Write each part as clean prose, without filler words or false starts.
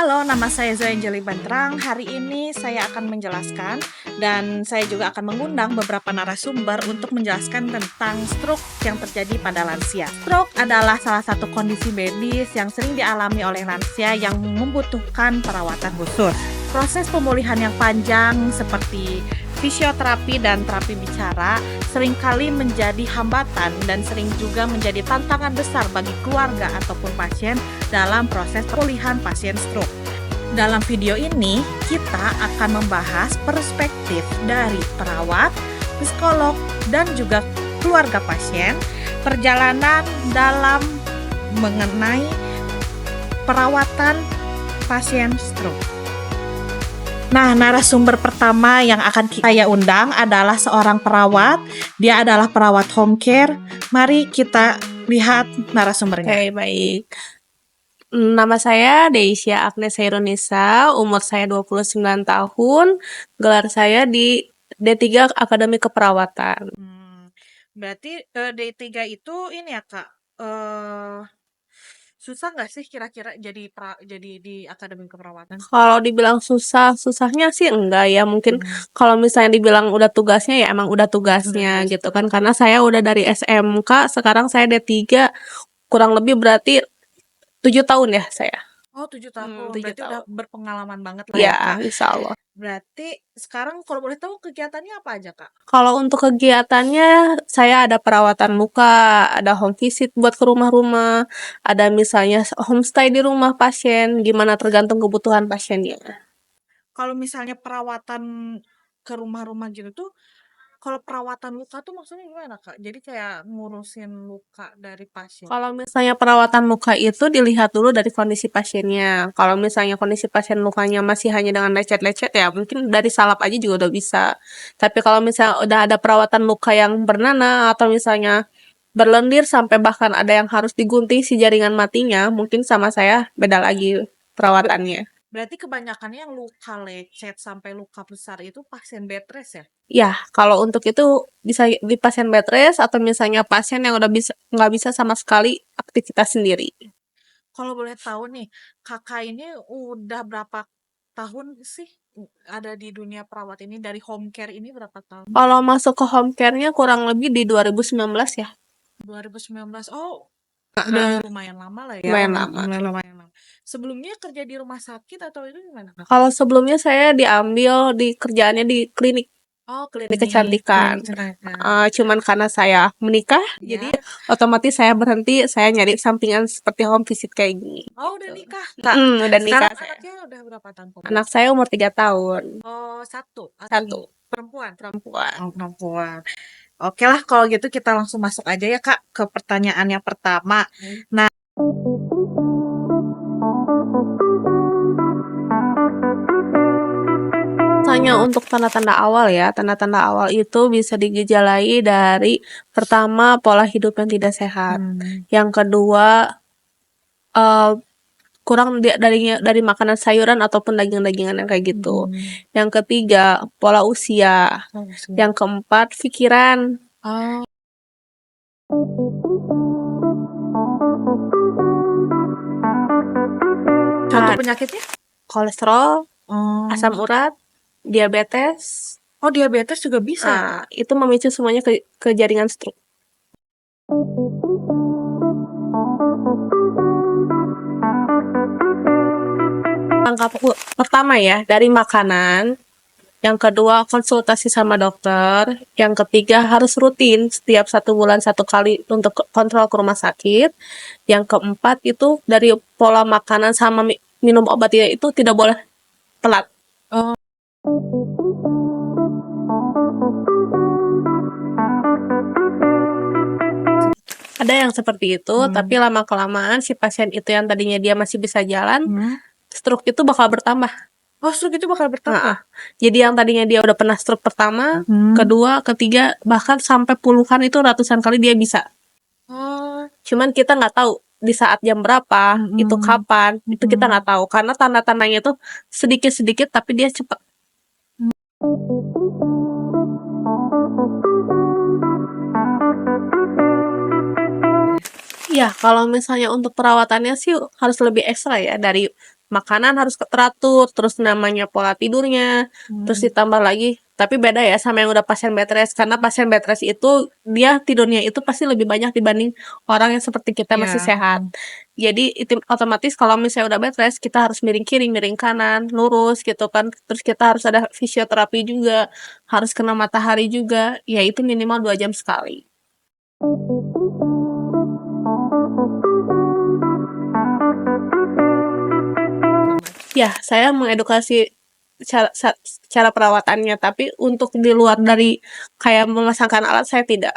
Halo, nama saya Zoe Anjeli Bantrang. Hari ini saya akan menjelaskan dan saya juga akan mengundang beberapa narasumber untuk menjelaskan tentang stroke yang terjadi pada lansia. Stroke adalah salah satu kondisi medis yang sering dialami oleh lansia yang membutuhkan perawatan khusus. Proses pemulihan yang panjang seperti fisioterapi dan terapi bicara seringkali menjadi hambatan dan sering juga menjadi tantangan besar bagi keluarga ataupun pasien dalam proses pemulihan pasien stroke. Dalam video ini, kita akan membahas perspektif dari perawat, psikolog, dan juga keluarga pasien, perjalanan dalam mengenai perawatan pasien stroke. Nah, narasumber pertama yang akan saya undang adalah seorang perawat. Dia adalah perawat home care. Mari kita lihat narasumbernya. Oke, baik. Nama saya Deisha Agnes Hairunisa, umur saya 29 tahun, gelar saya di D3 Akademi Keperawatan. Berarti D3 itu ini ya Kak, susah nggak sih kira-kira jadi di Akademi Keperawatan? Kalau dibilang susahnya sih enggak ya, mungkin kalau misalnya dibilang udah tugasnya ya emang udah tugasnya gitu kan, karena saya udah dari SMK, sekarang saya D3, kurang lebih berarti 7 tahun ya saya. Oh, 7 tahun. 7 Berarti udah tahun. berpengalaman banget lah ya Ya, Kak. insya Allah. Berarti sekarang kalau boleh tahu kegiatannya apa aja Kak? Kalau untuk kegiatannya, saya ada perawatan muka, ada home visit buat ke rumah-rumah, ada misalnya homestay di rumah pasien, gimana tergantung kebutuhan pasiennya. Kalau misalnya perawatan ke rumah-rumah gitu tuh, kalau perawatan luka tuh maksudnya gimana Kak? Jadi kayak ngurusin luka dari pasien. Kalau misalnya perawatan muka itu dilihat dulu dari kondisi pasiennya. Kalau misalnya kondisi pasien lukanya masih hanya dengan lecet-lecet ya mungkin dari salap aja juga udah bisa. Tapi kalau misalnya udah ada perawatan luka yang bernanah atau misalnya berlendir sampai bahkan ada yang harus digunting si jaringan matinya, mungkin sama saya beda lagi perawatannya. Berarti kebanyakannya yang luka lecet sampai luka besar itu pasien bed rest ya? Ya, kalau untuk itu bisa di pasien bed rest atau misalnya pasien yang udah nggak bisa sama sekali aktivitas sendiri. Kalau boleh tahu nih, Kakak ini udah berapa tahun sih ada di dunia perawat ini, dari home care ini berapa tahun? Kalau masuk ke home care-nya kurang lebih di 2019 ya. 2019. Oh, udah lumayan lama lah ya. Lumayan lama. Lumayan lama. Sebelumnya kerja di rumah sakit atau itu gimana Kak? Kalau sebelumnya saya diambil di kerjaannya di klinik Oh, di kecantikan. kecantikan. Cuman karena saya menikah, Ya. jadi otomatis saya berhenti, saya nyari sampingan seperti home visit kayak gini. Oh, udah nikah Kak? Udah nikah Sekarang saya. anaknya udah berapa tahun? Anak saya umur 3 tahun. Oh, satu atau Satu. perempuan? Perempuan. Oh, perempuan. Oke lah, kalau gitu kita langsung masuk aja ya Kak ke pertanyaan yang pertama. Nah, Misalnya untuk tanda-tanda awal ya, tanda-tanda awal itu bisa digejalai dari pertama pola hidup yang tidak sehat, yang kedua kurang dari makanan sayuran ataupun daging-dagingan yang kayak gitu, yang ketiga pola usia, yang keempat pikiran. contoh penyakitnya? Kolesterol, asam urat, diabetes. Oh, diabetes juga bisa ya Kak? Itu memicu semuanya ke jaringan stroke. Langkah pertama ya, dari makanan. Yang kedua, konsultasi sama dokter. Yang ketiga, harus rutin setiap 1 bulan 1 kali untuk kontrol ke rumah sakit. Yang keempat itu dari pola makanan sama minum obatnya itu tidak boleh telat. Ada yang seperti itu, tapi lama-kelamaan si pasien itu yang tadinya dia masih bisa jalan, stroke itu bakal bertambah. Oh, stroke itu bakal bertambah? Jadi yang tadinya dia udah pernah stroke pertama, kedua, ketiga, bahkan sampai puluhan itu ratusan kali dia bisa. Cuman kita nggak tahu di saat jam berapa, itu kapan, itu kita nggak tahu. Karena tanda-tandanya itu sedikit-sedikit tapi dia cepat. Ya, kalau misalnya untuk perawatannya sih harus lebih ekstra ya, dari makanan harus teratur, terus namanya pola tidurnya, terus ditambah lagi tapi beda ya sama yang udah pasien bed rest, karena pasien bed rest itu dia tidurnya itu pasti lebih banyak dibanding orang yang seperti kita masih Iya. sehat. Jadi itu otomatis kalau misalnya udah bed rest kita harus miring kiri, miring kanan, lurus gitu kan. Terus kita harus ada fisioterapi juga, harus kena matahari juga, ya itu minimal 2 jam sekali. Ya, saya mengedukasi cara perawatannya, tapi untuk di luar dari kayak memasangkan alat saya tidak.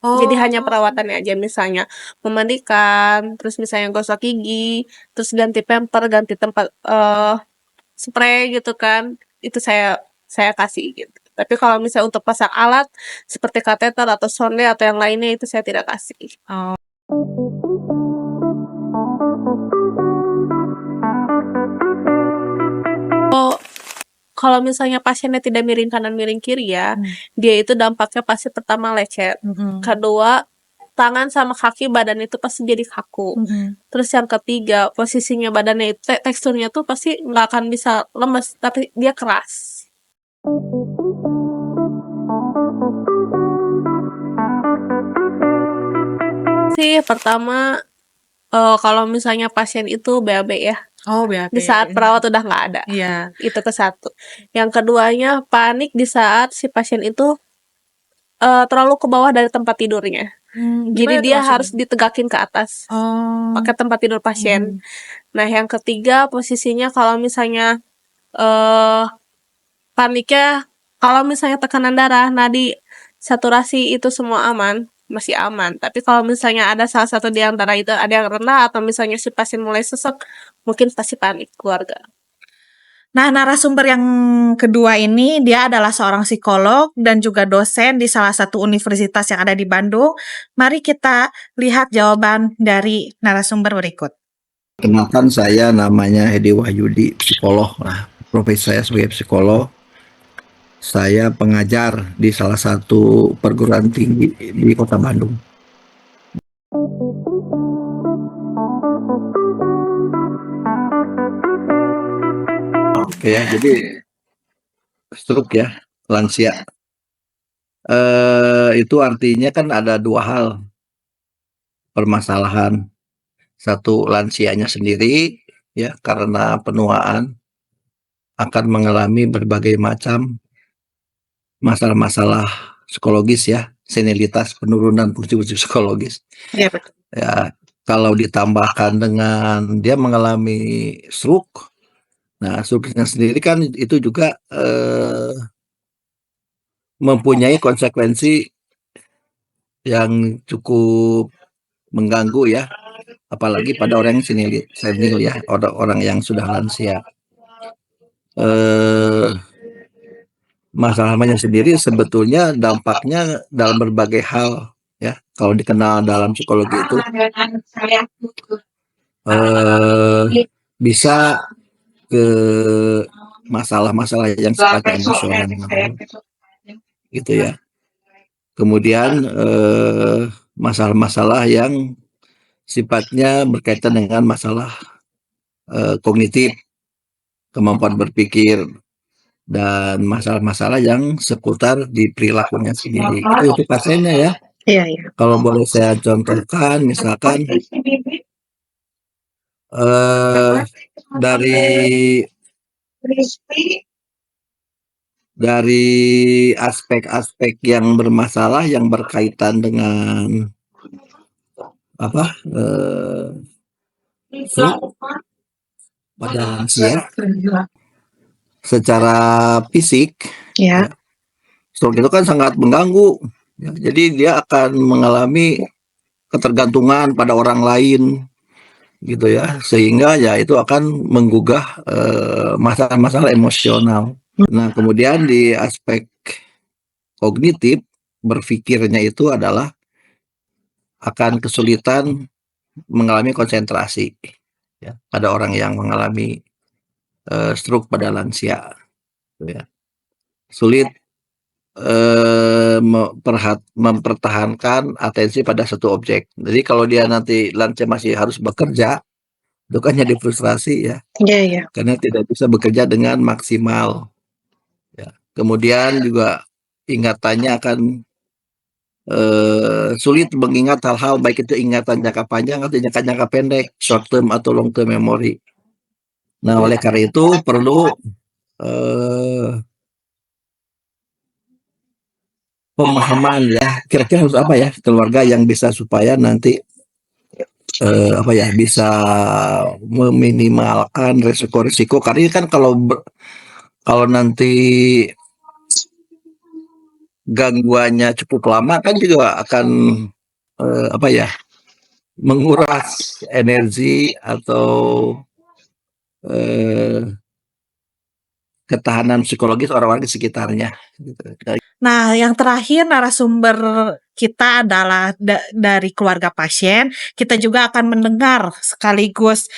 Jadi hanya perawatannya aja, misalnya memandikan, terus misalnya gosok gigi, terus ganti pamper, ganti tempat spray gitu kan. Itu saya kasih gitu. Tapi kalau misalnya untuk pasang alat seperti kateter atau sonde atau yang lainnya itu saya tidak kasih. Oh. Kalau misalnya pasiennya tidak miring kanan miring kiri ya, dia itu dampaknya pasti pertama lecet. Kedua, tangan sama kaki badan itu pasti jadi kaku. Terus yang ketiga, posisinya badannya itu teksturnya tuh pasti nggak akan bisa lemes, tapi dia keras. Sih pertama kalau misalnya pasien itu BAB ya. Oh, BAB. Di saat perawat udah nggak ada. Iya. Itu ke satu. Yang keduanya panik di saat si pasien itu terlalu ke bawah dari tempat tidurnya. Jadi dia harus ditegakin ke atas. Pakai tempat tidur pasien. Nah, yang ketiga posisinya kalau misalnya paniknya kalau misalnya tekanan darah, nadi, saturasi itu semua aman, masih aman. Tapi kalau misalnya ada salah satu di antara itu ada yang rendah atau misalnya si pasien mulai sesek, mungkin pasti panik keluarga. Nah, narasumber yang kedua ini dia adalah seorang psikolog dan juga dosen di salah satu universitas yang ada di Bandung. Mari kita lihat jawaban dari narasumber berikut. Kenalkan, saya namanya Hedi Wahyudi, psikolog. Nah, profesi saya sebagai psikolog. Saya pengajar di salah satu perguruan tinggi di Kota Bandung. Oke ya, jadi stroke ya, lansia. Itu artinya kan ada dua hal permasalahan. Satu, lansianya sendiri ya, karena penuaan akan mengalami berbagai macam masalah-masalah psikologis ya, senilitas, penurunan fungsi-fungsi psikologis. Iya, betul. Ya, kalau ditambahkan dengan dia mengalami stroke, nah stroke-nya sendiri kan itu juga mempunyai konsekuensi yang cukup mengganggu ya, apalagi pada orang yang senil ya, orang yang sudah lansia. Masalahnya sendiri sebetulnya dampaknya dalam berbagai hal ya, kalau dikenal dalam psikologi itu bisa ke masalah-masalah yang sifatnya emosional gitu ya. Kemudian masalah-masalah yang sifatnya berkaitan dengan masalah kognitif, kemampuan berpikir, dan masalah-masalah yang seputar di perilakunya sendiri. Itu pasiennya ya. Iya, iya. Kalau boleh saya contohkan, misalkan dari aspek-aspek yang bermasalah yang berkaitan dengan pada lansia secara fisik Ya. stroke itu kan sangat mengganggu ya, jadi dia akan mengalami ketergantungan pada orang lain gitu ya, sehingga ya itu akan menggugah masalah-masalah emosional. Nah, kemudian di aspek kognitif, berpikirnya itu adalah akan kesulitan mengalami konsentrasi ya, pada orang yang mengalami stroke pada lansia ya. Sulit mempertahankan atensi pada satu objek. Jadi kalau dia nanti lansia masih harus bekerja, Itu kan jadi frustrasi ya, Iya, iya. karena tidak bisa bekerja dengan maksimal, ya. Kemudian juga ingatannya akan, sulit mengingat hal-hal, baik itu ingatan jangka panjang atau jangka pendek, short term atau long term memory. Nah, oleh karena itu perlu, eee, pemahaman ya, kira-kira harus apa ya keluarga yang bisa supaya nanti, apa ya, bisa meminimalkan resiko-resiko, karena ini kan kalau nanti gangguannya cukup lama kan juga akan, apa ya, menguras energi atau, eee, ketahanan psikologis orang-orang di sekitarnya, gitu. Nah, yang terakhir narasumber kita adalah dari keluarga pasien. Kita juga akan mendengar sekaligus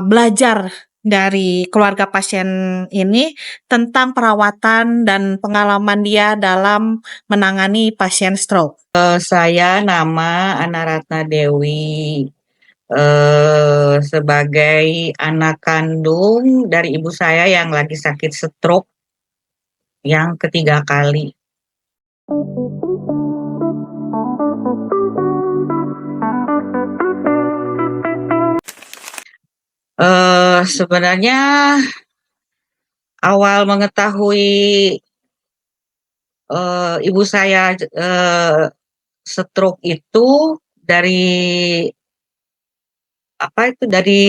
belajar dari keluarga pasien ini tentang perawatan dan pengalaman dia dalam menangani pasien stroke. Saya nama Ana Ratna Dewi, sebagai anak kandung dari ibu saya yang lagi sakit stroke yang ketiga kali. Sebenarnya awal mengetahui ibu saya stroke itu dari dari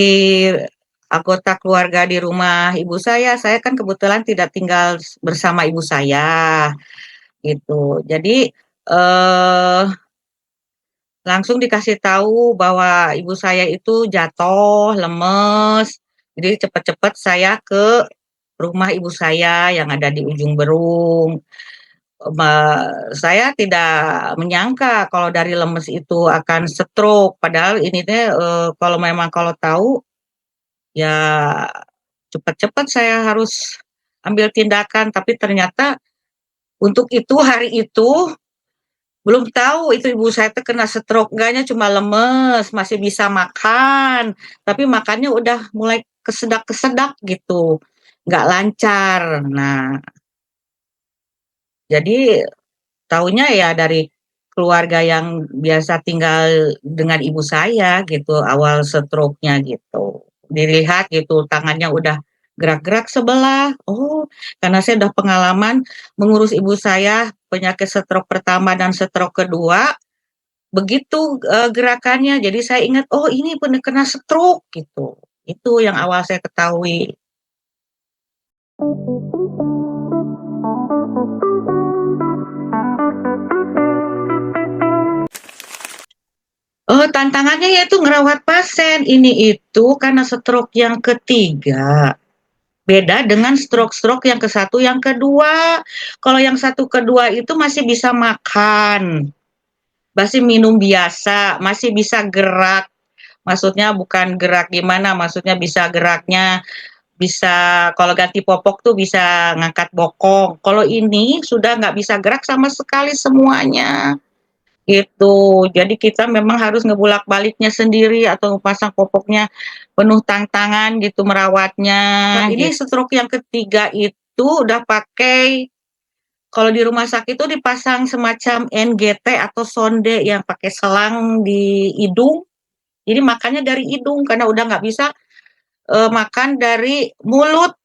anggota keluarga di rumah ibu saya. Saya kan kebetulan tidak tinggal bersama ibu saya, gitu. Jadi, langsung dikasih tahu bahwa ibu saya itu jatuh, lemes, jadi cepet-cepet saya ke rumah ibu saya yang ada di ujung Berung. Saya tidak menyangka kalau dari lemes itu akan stroke, padahal ini teh, kalau tahu, ya cepat-cepat saya harus ambil tindakan, tapi ternyata untuk itu, hari itu, belum tahu itu ibu saya teh kena stroke, enggaknya cuma lemes, masih bisa makan, tapi makannya udah mulai kesedak-kesedak gitu, nggak lancar. Nah, jadi taunya ya dari keluarga yang biasa tinggal dengan ibu saya gitu, awal stroke-nya gitu. Dilihat gitu tangannya udah gerak-gerak sebelah, oh karena saya udah pengalaman mengurus ibu saya penyakit stroke pertama dan stroke kedua, begitu, gerakannya jadi saya ingat, oh ini bener kena stroke gitu. Itu yang awal saya ketahui. Tantangannya yaitu ngerawat pasien, ini itu karena stroke yang ketiga. Beda dengan stroke-stroke yang ke-1, yang kedua. Kalau yang 1, kedua itu masih bisa makan, masih minum biasa, masih bisa gerak. Maksudnya bukan gerak gimana, maksudnya bisa geraknya bisa kalau ganti popok tuh bisa ngangkat bokong. Kalau ini sudah nggak bisa gerak sama sekali semuanya. Gitu. Jadi kita memang harus ngebulak-baliknya sendiri atau pasang popoknya penuh tantangan gitu merawatnya. Nah, ini stroke yang ketiga itu udah pakai kalau di rumah sakit itu dipasang semacam NGT atau sonde yang pakai selang di hidung. Jadi makannya dari hidung karena udah nggak bisa makan dari mulut.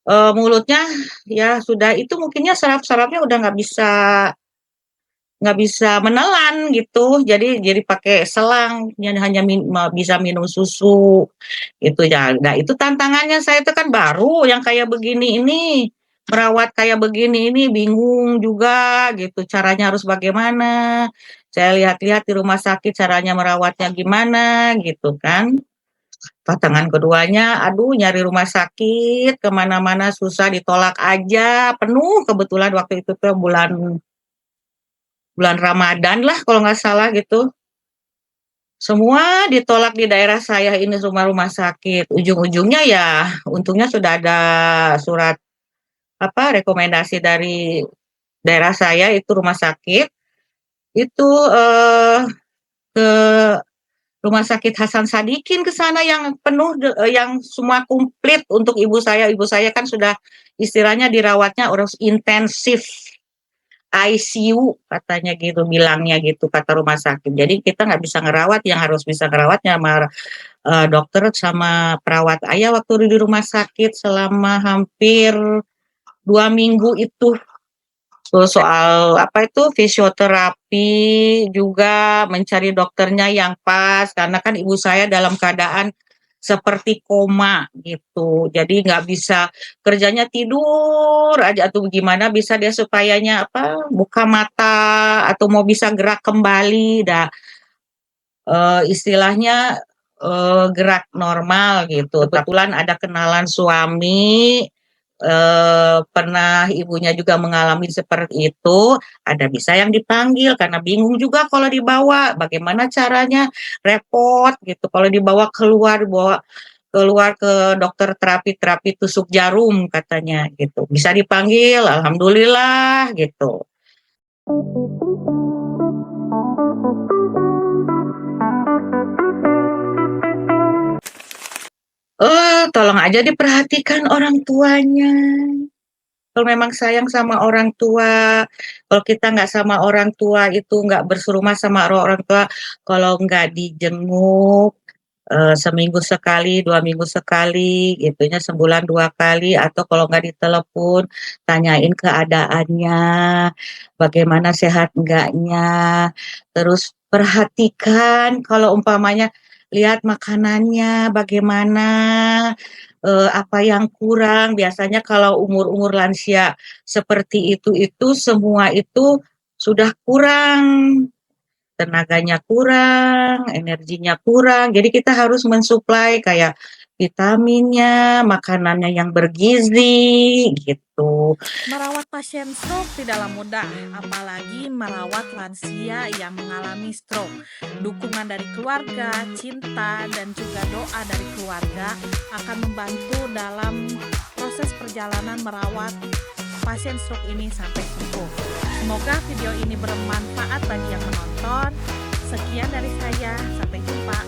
Mulutnya ya sudah itu mungkinnya saraf-sarafnya udah nggak bisa menelan gitu, jadi pakai selang, yang hanya bisa minum susu, itu ya. Nah itu tantangannya saya itu kan baru yang kayak begini ini, merawat kayak begini ini bingung juga gitu, caranya harus bagaimana. Saya lihat-lihat di rumah sakit caranya merawatnya gimana gitu kan. Tantangan keduanya, aduh nyari rumah sakit kemana-mana susah, ditolak aja, penuh kebetulan waktu itu tuh bulan Ramadan lah kalau nggak salah gitu. Semua ditolak di daerah saya ini rumah-rumah sakit. Ujung-ujungnya ya untungnya sudah ada surat rekomendasi dari daerah saya itu rumah sakit itu ke Rumah Sakit Hasan Sadikin ke sana yang penuh yang semua komplit untuk ibu saya. Ibu saya kan sudah istilahnya dirawatnya urus intensif ICU katanya gitu, bilangnya gitu kata rumah sakit. Jadi kita nggak bisa ngerawat, yang harus bisa ngerawatnya sama dokter sama perawat. Ayah waktu di rumah sakit selama hampir 2 minggu itu. Soal apa itu fisioterapi juga mencari dokternya yang pas karena kan ibu saya dalam keadaan seperti koma gitu. Jadi nggak bisa kerjanya tidur aja atau gimana bisa dia supayanya apa buka mata atau mau bisa gerak kembali dah istilahnya gerak normal gitu. Kebetulan ada kenalan suami pernah ibunya juga mengalami seperti itu, ada bisa yang dipanggil karena bingung juga kalau dibawa, bagaimana caranya, repot gitu kalau dibawa keluar ke dokter terapi tusuk jarum katanya gitu, bisa dipanggil, alhamdulillah gitu. Tolong aja diperhatikan orang tuanya. Kalau memang sayang sama orang tua, kalau kita nggak sama orang tua itu nggak berserumah sama orang tua, kalau nggak dijenguk seminggu sekali, 2 minggu sekali, gitunya sebulan 2 kali, atau kalau nggak ditelepon, tanyain keadaannya, bagaimana sehat enggaknya, terus perhatikan kalau umpamanya lihat makanannya bagaimana, apa yang kurang, biasanya kalau umur-umur lansia seperti itu semua itu sudah kurang, tenaganya kurang, energinya kurang, jadi kita harus mensuplai kayak vitaminnya, makanannya yang bergizi, gitu. Merawat pasien stroke tidaklah mudah, apalagi merawat lansia yang mengalami stroke. Dukungan dari keluarga, cinta, dan juga doa dari keluarga akan membantu dalam proses perjalanan merawat pasien stroke ini sampai sembuh. Semoga video ini bermanfaat bagi yang menonton. Sekian dari saya, sampai jumpa.